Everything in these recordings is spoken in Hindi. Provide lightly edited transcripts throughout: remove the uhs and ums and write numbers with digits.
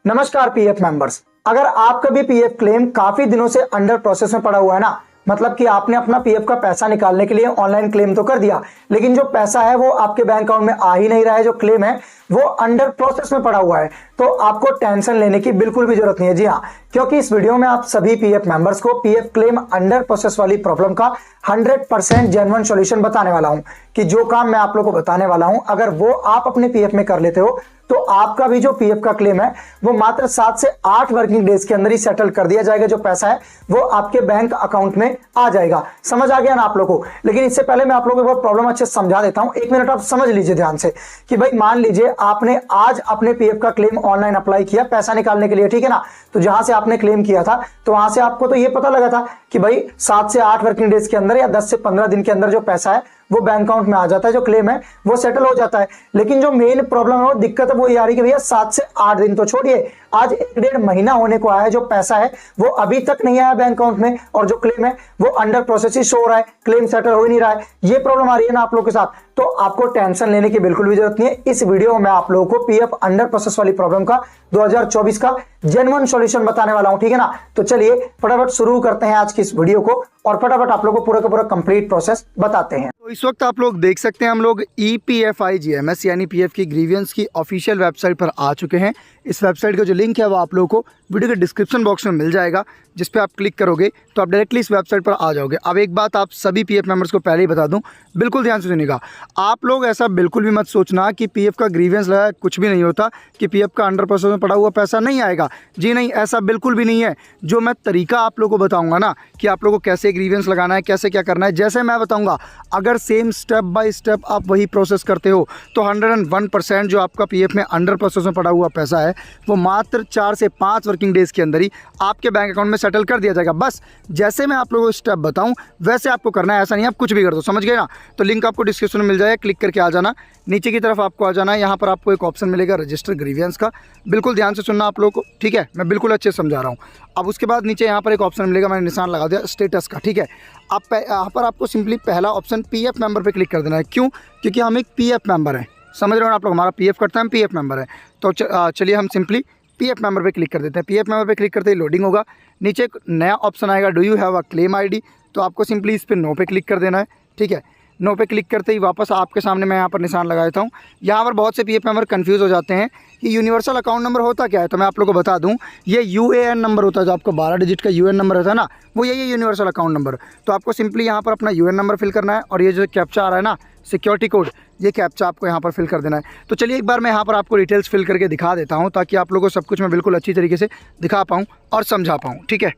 नमस्कार पीएफ मेंबर्स। अगर आपका भी पीएफ क्लेम काफी दिनों से अंडर प्रोसेस में पड़ा हुआ है ना, मतलब कि आपने अपना पीएफ का पैसा निकालने के लिए ऑनलाइन क्लेम तो कर दिया, लेकिन जो पैसा है वो आपके बैंक अकाउंट में आ ही नहीं रहा है, जो क्लेम है वो अंडर प्रोसेस में पड़ा हुआ है, तो आपको टेंशन लेने की बिल्कुल भी जरूरत नहीं है। जी हाँ, क्योंकि इस वीडियो में आप सभी पीएफ मेंबर्स को पीएफ क्लेम अंडर प्रोसेस वाली प्रॉब्लम का 100% जेन्युइन सॉल्यूशन बताने वाला हूं कि जो काम मैं आप लोगों को बताने वाला हूं, अगर वो आप अपने पीएफ में कर लेते हो तो आपका भी जो पीएफ का क्लेम है वो मात्र 7 से 8 वर्किंग डेज के अंदर ही सेटल कर दिया जाएगा। जो पैसा है वो आपके बैंक अकाउंट में आ जाएगा। समझ आ गया ना आप लोगों को? लेकिन इससे पहले मैं आप लोगों को प्रॉब्लम अच्छे से समझा देता हूं। 1 मिनट आप समझ लीजिए ध्यान से कि भाई मान लीजिए आपने आज अपने पीएफ का क्लेम ऑनलाइन अप्लाई किया पैसा निकालने के लिए, ठीक है ना। तो जहां से आपने क्लेम किया था तो वहां से आपको तो ये पता लगा था कि भाई 7 से 8 वर्किंग डेज के अंदर या 10 से 15 दिन के अंदर जो पैसा है वो बैंक अकाउंट में आ जाता है, जो क्लेम है वो सेटल हो जाता है। लेकिन जो मेन प्रॉब्लम है वो दिक्कत है वो ये आ रही कि भैया 7 से 8 दिन तो छोड़िए, आज 1-1.5 महीना होने को आया है, जो पैसा है वो अभी तक नहीं आया बैंक अकाउंट में और जो क्लेम है वो अंडर प्रोसेस ही शो हो रहा है, क्लेम सेटल हो ही नहीं रहा है। ये प्रॉब्लम आ रही है ना आप लोगों के साथ, तो आपको टेंशन लेने की बिल्कुल भी जरूरत नहीं है। इस वीडियो में आप लोगों को पीएफ अंडर प्रोसेस वाली प्रॉब्लम का 2024 का जेन्युइन सॉल्यूशन बताने वाला हूं, ठीक है ना। तो चलिए फटाफट शुरू करते हैं आज की इस वीडियो को और फटाफट आप लोगों को पूरा का पूरा कंप्लीट प्रोसेस बताते हैं। तो इस वक्त आप लोग देख सकते हैं हम लोग EPFIGMS यानी पीएफ की ग्रीवियंस की ऑफिशियल वेबसाइट पर आ चुके हैं। इस वेबसाइट का जो लिंक है वो आप लोगों को वीडियो के डिस्क्रिप्शन बॉक्स में मिल जाएगा, जिस पे आप क्लिक करोगे तो आप डायरेक्टली इस वेबसाइट पर आ जाओगे। अब एक बात आप सभी पीएफ मेंबर्स को पहले ही बता दूं, बिल्कुल ध्यान से सुनिएगा। आप लोग ऐसा बिल्कुल भी मत सोचना कि पीएफ का ग्रीवियंस लगा कुछ भी नहीं होता, कि पीएफ का अंडर प्रोसेस में पड़ा हुआ पैसा नहीं आएगा। जी नहीं, ऐसा बिल्कुल भी नहीं है। जो मैं तरीका आप लोगों को बताऊंगा ना कि आप लोगों को कैसे ग्रीवियंस लगाना है, कैसे क्या करना है, जैसे मैं बताऊंगा, अगर सेम स्टेप बाय स्टेप आप वही प्रोसेस करते हो तो 101% जो आपका पीएफ में अंडर प्रोसेस में पड़ा हुआ पैसा है वो मात्र 4 से 5 वर्किंग डेज के अंदर ही आपके बैंक अकाउंट में सेटल कर दिया जाएगा। बस जैसे मैं आप लोगों को स्टेप बताऊं वैसे आपको करना है, ऐसा नहीं आप कुछ भी कर दो। समझ गए ना? तो लिंक आपको डिस्क्रिप्शन में मिल जाएगा, क्लिक करके आ जाना। नीचे की तरफ आपको आ जाना है, यहाँ पर आपको एक ऑप्शन मिलेगा रजिस्टर ग्रीवियंस का। बिल्कुल ध्यान से सुनना आप लोगों को, ठीक है? मैं बिल्कुल अच्छे से समझा रहा हूँ। अब उसके बाद नीचे यहाँ पर एक ऑप्शन मिलेगा, मैंने निशान लगा दिया स्टेटस का, ठीक है। आप यहाँ पर आपको सिंपली पहला ऑप्शन पीएफ मेंबर पे क्लिक कर देना है। क्यों? क्योंकि हम एक पीएफ मेंबर हैं। समझ रहे हो ना आप लोग? हमारा पीएफ करता है, हम पीएफ मेंबर हैं। तो चलिए हम सिंपली पीएफ मेंबर पे क्लिक कर देते हैं। पीएफ मेंबर पे क्लिक करते ही लोडिंग होगा, नीचे एक नया ऑप्शन आएगा, do you have a claim ID. तो आपको सिंपली इस पर नो पे क्लिक कर देना है, ठीक है। नो पे क्लिक करते ही वापस आपके सामने मैं यहाँ पर निशान लगा देता हूँ। यहाँ पर बहुत से पीएफ मेंबर कंफ्यूज हो जाते हैं कि यूनिवर्सल अकाउंट नंबर होता क्या है। तो मैं आप लोगों को बता दूँ, ये यूएएन नंबर होता है, जो आपको 12 डिजिट का यूएएन नंबर होता है ना, वो यही है यूनिवर्सल अकाउंट नंबर। तो आपको सिंपली यहाँ पर अपना यूएएन नंबर फिल करना है और ये जो कैप्चा आ रहा है ना, सिक्योरिटी कोड, ये कैप्चा आपको यहाँ पर फिल कर देना है। तो चलिए एक बार मैं यहाँ पर आपको डिटेल्स फिल करके दिखा देता हूँ, ताकि आप लोगों को सब कुछ मैं बिल्कुल अच्छी तरीके से दिखा पाऊँ और समझा पाऊँ, ठीक है।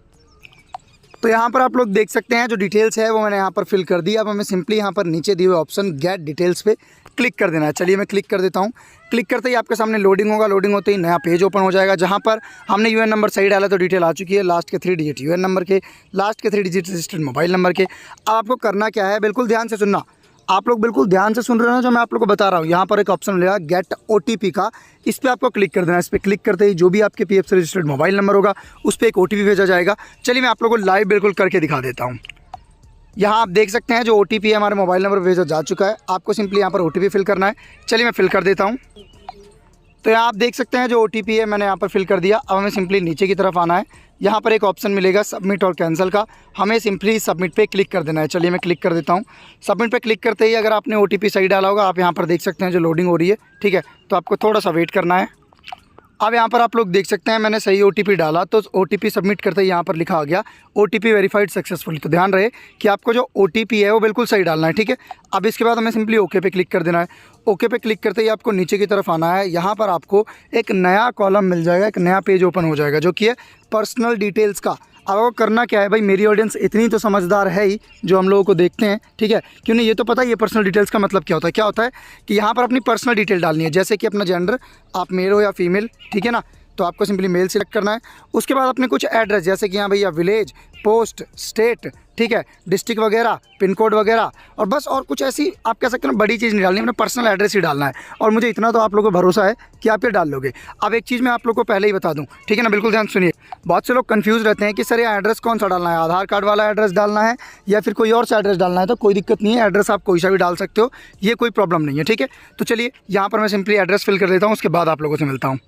तो यहाँ पर आप लोग देख सकते हैं जो डिटेल्स है वो मैंने यहाँ पर फिल कर दी। अब हमें सिंपली यहाँ पर नीचे दिए हुए ऑप्शन गेट डिटेल्स पे क्लिक कर देना है। चलिए मैं क्लिक कर देता हूँ। क्लिक करते ही आपके सामने लोडिंग होगा, लोडिंग होते ही नया पेज ओपन हो जाएगा, जहाँ पर हमने यूएन नंबर सही डाला तो डिटेल आ चुकी है, लास्ट के 3 डिजिट यूएन नंबर के, लास्ट के 3 डिजिट रजिस्टर्ड मोबाइल नंबर के। अब आपको करना क्या है, बिल्कुल ध्यान से सुनना। आप लोग बिल्कुल ध्यान से सुन रहे हो जो मैं आप लोग को बता रहा हूँ। यहाँ पर एक ऑप्शन मिलेगा गेट OTP का, इस पर आपको क्लिक कर देना है। इस पर क्लिक करते ही जो भी आपके पीएफ से रजिस्टर्ड मोबाइल नंबर होगा उस पर एक OTP भेजा जाएगा। चलिए मैं आप लोगों को लाइव बिल्कुल करके दिखा देता हूँ। यहाँ आप देख सकते हैं जो OTP है हमारे मोबाइल नंबर भेजा जा चुका है। आपको सिंपली यहाँ पर OTP फिल करना है। चलिए मैं फिल कर देता हूँ। तो यहाँ आप देख सकते हैं जो OTP है मैंने यहाँ पर फिल कर दिया। अब हमें सिंपली नीचे की तरफ आना है, यहाँ पर एक ऑप्शन मिलेगा सबमिट और कैंसिल का, हमें सिंपली सबमिट पे क्लिक कर देना है। चलिए मैं क्लिक कर देता हूँ। सबमिट पे क्लिक करते ही अगर आपने OTP सही डाला होगा, आप यहाँ पर देख सकते हैं जो लोडिंग हो रही है, ठीक है। तो आपको थोड़ा सा वेट करना है। अब यहाँ पर आप लोग देख सकते हैं मैंने सही OTP डाला, तो OTP सबमिट करते ही यहाँ पर लिखा आ गया OTP वेरीफाइड सक्सेसफुली। तो ध्यान रहे कि आपको जो OTP है वो बिल्कुल सही डालना है, ठीक है। अब इसके बाद हमें सिंपली ओके पे क्लिक कर देना है। ओके पे क्लिक करते ही आपको नीचे की तरफ आना है। यहाँ पर आपको एक नया कॉलम मिल जाएगा, एक नया पेज ओपन हो जाएगा, जो कि है पर्सनल डिटेल्स का। अब आपको करना क्या है भाई, मेरी ऑडियंस इतनी तो समझदार है ही जो हम लोगों को देखते हैं, ठीक है। क्यों नहीं, ये तो पता है ये पर्सनल डिटेल्स का मतलब क्या होता है। क्या होता है कि यहाँ पर अपनी पर्सनल डिटेल डालनी है, जैसे कि अपना जेंडर, आप मेल हो या फीमेल, ठीक है ना। तो आपको सिंपली मेल सिलेक्ट करना है। उसके बाद अपने कुछ एड्रेस, जैसे कि यहाँ भैया विलेज, पोस्ट, स्टेट, ठीक है, डिस्ट्रिक्ट वगैरह, पिन कोड वगैरह, और बस और कुछ ऐसी आप कह सकते हैं बड़ी चीज़ नहीं डालनी, अपना पर्सनल एड्रेस ही डालना है। और मुझे इतना तो आप लोगों को भरोसा है कि आप ये डाल लोगे। अब एक चीज़ मैं आप लोगों को पहले ही बता दूं, ठीक है ना, बिल्कुल ध्यान सुनिए। बहुत से लोग कंफ्यूज रहते हैं कि सर ये एड्रेस कौन सा डालना है, आधार कार्ड वाला एड्रेस डालना है या फिर कोई और सा एड्रेस डालना है। तो कोई दिक्कत नहीं है, एड्रेस आप कोई सा भी डाल सकते हो, ये कोई प्रॉब्लम नहीं है, ठीक है। तो चलिए यहाँ पर मैं सिंपली एड्रेस फिल कर देता हूँ, उसके बाद आप लोगों से मिलता हूँ।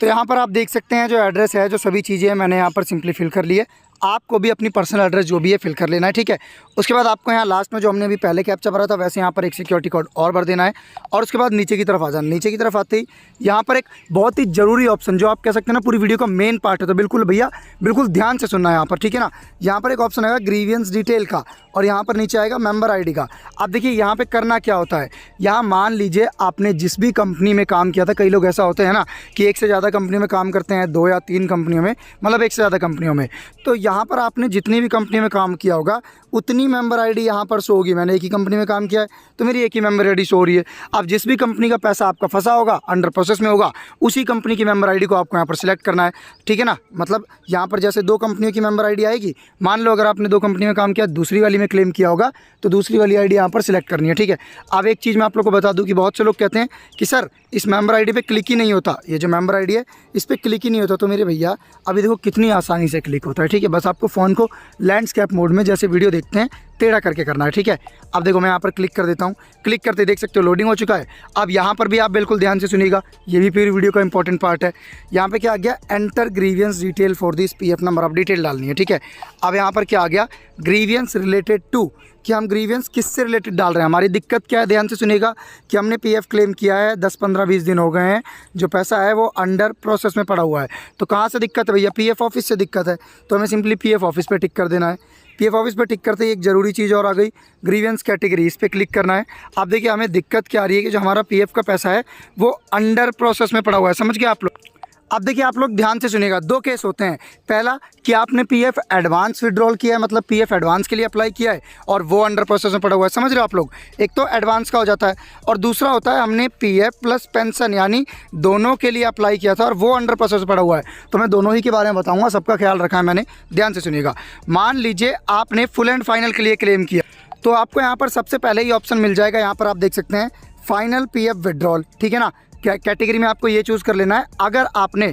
तो यहाँ पर आप देख सकते हैं जो एड्रेस है, जो सभी चीज़ें हैं, मैंने यहाँ पर सिंपली फिल कर ली है। आपको भी अपनी पर्सनल एड्रेस जो भी है फिल कर लेना है, ठीक है। उसके बाद आपको यहाँ लास्ट में जो हमने अभी पहले कैप्चा भरा था वैसे यहाँ पर एक सिक्योरिटी कोड और भर देना है और उसके बाद नीचे की तरफ आ जाना। नीचे की तरफ आते ही यहाँ पर एक बहुत ही ज़रूरी ऑप्शन, जो आप कह सकते हैं ना पूरी वीडियो का मेन पार्ट है, तो बिल्कुल भैया बिल्कुल ध्यान से सुनना है यहाँ पर, ठीक है ना। यहाँ पर एक ऑप्शन आएगा ग्रीवियंस डिटेल का और यहाँ पर नीचे आएगा मेंबर आईडी का। अब देखिए यहाँ पे करना क्या होता है, यहाँ मान लीजिए आपने जिस भी कंपनी में काम किया था, कई लोग ऐसा होते हैं ना कि एक से ज़्यादा कंपनी में काम करते हैं, 2 या 3 कंपनियों में, मतलब एक से ज़्यादा कंपनियों में। तो यहाँ पर आपने जितनी भी कंपनी में काम किया होगा उतनी मेंबर आईडी यहाँ पर शो होगी। मैंने एक ही कंपनी में काम किया है तो मेरी एक ही मेंबर आईडी शो हो रही है। अब जिस भी कंपनी का पैसा आपका फंसा होगा, अंडर प्रोसेस में होगा, उसी कंपनी की मेंबर आईडी को आपको यहाँ पर सिलेक्ट करना है, ठीक है ना। मतलब यहाँ पर जैसे 2 कंपनियों की मेंबर आईडी आएगी, मान लो अगर आपने 2 कंपनी में काम किया, दूसरी वाली में क्लेम किया होगा तो दूसरी वाली आईडी यहाँ पर सिलेक्ट करनी है, ठीक है। अब एक चीज़ मैं आप लोग को बता दूँ कि बहुत से लोग कहते हैं कि सर इस मेंबर आईडी पे क्लिक ही नहीं होता, ये जो मेंबर आईडी है इस पर क्लिक ही नहीं होता। तो मेरे भैया अभी देखो कितनी आसानी से क्लिक होता है, ठीक है। बस आपको फ़ोन को लैंडस्केप मोड में जैसे वीडियो देखते हैं टेढ़ा करके करना है, ठीक है। अब देखो मैं यहाँ पर क्लिक कर देता हूँ, क्लिक करते देख सकते हो लोडिंग हो चुका है। अब यहाँ पर भी आप बिल्कुल ध्यान से सुनिएगा, ये भी पूरी वीडियो का इंपॉर्टेंट पार्ट है। यहाँ पे क्या आ गया, enter grievance detail for this PF number, आप डिटेल डालनी है, ठीक है। अब यहाँ पर क्या आ गया, ग्रीवियंस रिलेटेड टू, कि हम ग्रीवियंस किससे रिलेटेड डाल रहे हैं, हमारी दिक्कत क्या है, ध्यान से सुनिएगा कि हमने पीएफ क्लेम किया है, 10, 15, 20 दिन हो गए हैं, जो पैसा है वो अंडर प्रोसेस में पड़ा हुआ है। तो कहाँ से दिक्कत है भैया, पीएफ ऑफिस से दिक्कत है। तो हमें सिंपली पीएफ ऑफिस पे टिक कर देना है। पीएफ ऑफिस पे टिक करते ही एक ज़रूरी चीज़ और आ गई, ग्रीवियंस कैटेगरी, इस पर क्लिक करना है। अब देखिए हमें दिक्कत क्या आ रही है कि जो हमारा पीएफ का पैसा है वो अंडर प्रोसेस में पड़ा हुआ है, समझ गए आप लोग। अब देखिए आप लोग ध्यान से सुनिएगा, 2 केस होते हैं। पहला कि आपने पीएफ एडवांस विड्रॉल किया है, मतलब पीएफ एडवांस के लिए अप्लाई किया है और वो अंडर प्रोसेस में पड़ा हुआ है, समझ रहे हो आप लोग। एक तो एडवांस का हो जाता है और दूसरा होता है हमने पीएफ प्लस पेंशन यानी दोनों के लिए अप्लाई किया था और वो अंडर प्रोसेस में पड़ा हुआ है। तो मैं दोनों ही के बारे में बताऊँगा, सबका ख्याल रखा है मैंने, ध्यान से सुनिएगा। मान लीजिए आपने फुल एंड फाइनल के लिए क्लेम किया, तो आपको यहाँ पर सबसे पहले ही ऑप्शन मिल जाएगा, यहाँ पर आप देख सकते हैं फाइनल पीएफ विड्रॉल, ठीक है ना। कैटेगरी में आपको ये चूज़ कर लेना है, अगर आपने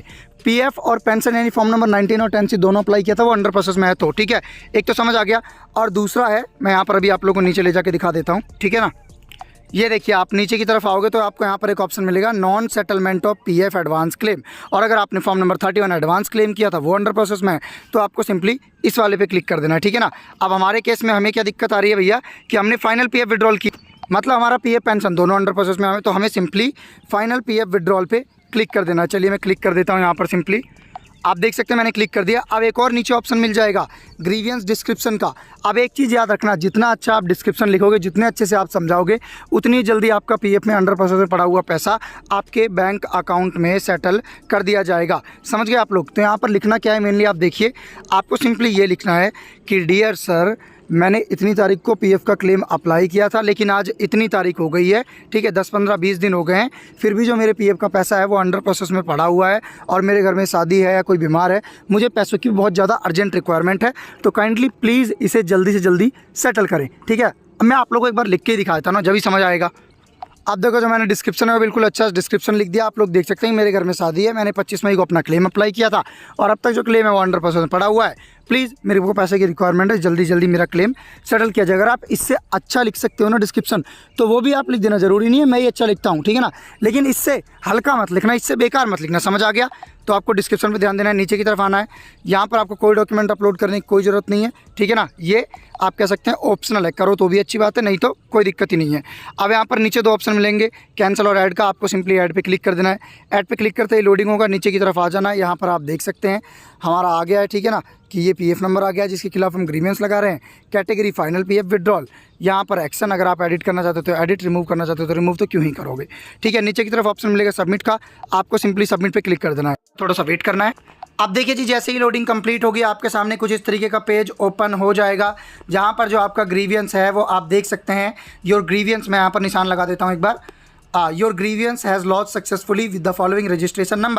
पीएफ और पेंशन यानी फॉर्म नंबर 19 और 10 से दोनों अप्लाई किया था, वो अंडर प्रोसेस में है तो, ठीक है। एक तो समझ आ गया। और दूसरा है, मैं यहाँ पर अभी आप लोगों को नीचे ले जाके दिखा देता हूँ, ठीक है ना। ये देखिए आप नीचे की तरफ आओगे तो आपको यहाँ पर एक ऑप्शन मिलेगा non settlement of PF advance claim, और अगर आपने फॉर्म नंबर 31 एडवांस क्लेम किया था, वो अंडर प्रोसेस में है, तो आपको सिंपली इस वाले पे क्लिक कर देना है, ठीक है ना। अब हमारे केस में हमें क्या दिक्कत आ रही है भैया कि हमने फाइनल पीएफ विड्रॉल की, मतलब हमारा पीएफ पेंशन दोनों अंडर प्रोसेस में है, तो हमें सिंपली फाइनल पीएफ विड्रॉल पे क्लिक कर देना है। चलिए मैं क्लिक कर देता हूँ यहाँ पर सिंपली, आप देख सकते हैं मैंने क्लिक कर दिया। अब एक और नीचे ऑप्शन मिल जाएगा ग्रीवियंस डिस्क्रिप्शन का। अब एक चीज़ याद रखना, जितना अच्छा आप डिस्क्रिप्शन लिखोगे, जितने अच्छे से आप समझाओगे, उतनी जल्दी आपका पीएफ में अंडर प्रोसेस में पड़ा हुआ पैसा आपके बैंक अकाउंट में सेटल कर दिया जाएगा, समझ गए आप लोग। तो यहाँ पर लिखना क्या है मेनली, आप देखिए, आपको सिंपली ये लिखना है कि डियर सर, मैंने इतनी तारीख को पीएफ का क्लेम अप्लाई किया था, लेकिन आज इतनी तारीख हो गई है, ठीक है, 10, 15, 20 दिन हो गए हैं, फिर भी जो मेरे पीएफ का पैसा है वो अंडर प्रोसेस में पड़ा हुआ है और मेरे घर में शादी है या कोई बीमार है, मुझे पैसों की बहुत ज़्यादा अर्जेंट रिक्वायरमेंट है, तो काइंडली प्लीज़ इसे जल्दी से जल्दी सेटल करें, ठीक है। अब मैं आप लोगों को एक बार लिख के ही दिखाया था ना, जब ही समझ आएगा। आप देखो जो मैंने डिस्क्रिप्शन में बिल्कुल अच्छा डिस्क्रिप्शन लिख दिया, आप लोग देख सकते हैं मेरे घर में शादी है, मैंने 25 मई को अपना क्लेम अप्लाई किया था और अब तक जो क्लेम है वो अंडर प्रोसेस में पड़ा हुआ है, प्लीज़ मेरे को पैसे की रिक्वायरमेंट है, जल्दी जल्दी मेरा क्लेम सेटल किया जाए। अगर आप इससे अच्छा लिख सकते हो ना डिस्क्रिप्शन, तो वो भी आप लिख देना, ज़रूरी नहीं है मैं ही अच्छा लिखता हूँ, ठीक है ना, लेकिन इससे हल्का मत लिखना, इससे बेकार मत लिखना, समझ आ गया। तो आपको डिस्क्रिप्शन पे ध्यान देना है, नीचे की तरफ आना है, यहाँ पर आपको कोई डॉक्यूमेंट अपलोड करने की कोई ज़रूरत नहीं है, ठीक है ना, ये आप कह सकते हैं ऑप्शनल है, करो तो भी अच्छी बात है, नहीं तो कोई दिक्कत ही नहीं है। अब यहाँ पर नीचे 2 ऑप्शन मिलेंगे, कैंसिल और ऐड का, आपको सिंपली ऐड पे क्लिक कर देना है। ऐड पे क्लिक करते ही लोडिंग होगा, नीचे की तरफ आ जाना है, यहाँ पर आप देख सकते हैं हमारा आ गया है, ठीक है ना, कि ये पीएफ नंबर आ गया है जिसके खिलाफ हम ग्रीवियंस लगा रहे हैं। कैटेगरी फाइनल पीएफ विड्रॉल, यहाँ पर एक्शन, अगर आप एडिट करना चाहते हो तो एडिट, रिमूव करना चाहते हो तो रिमूव, तो क्यों ही करोगे, ठीक है। नीचे की तरफ ऑप्शन मिलेगा सबमिट का, आपको सिंपली सबमिट पे क्लिक कर देना है, थोड़ा सा वेट करना है। अब देखिए जी, जैसे ही लोडिंग कंप्लीट होगी आपके सामने कुछ इस तरीके का पेज ओपन हो जाएगा, जहाँ पर जो आपका ग्रीवियंस है वो आप देख सकते हैं। योर ग्रीवियंस, मैं यहाँ पर निशान लगा देता हूँ एक बार, your grievance has launch successfully with the following registration number.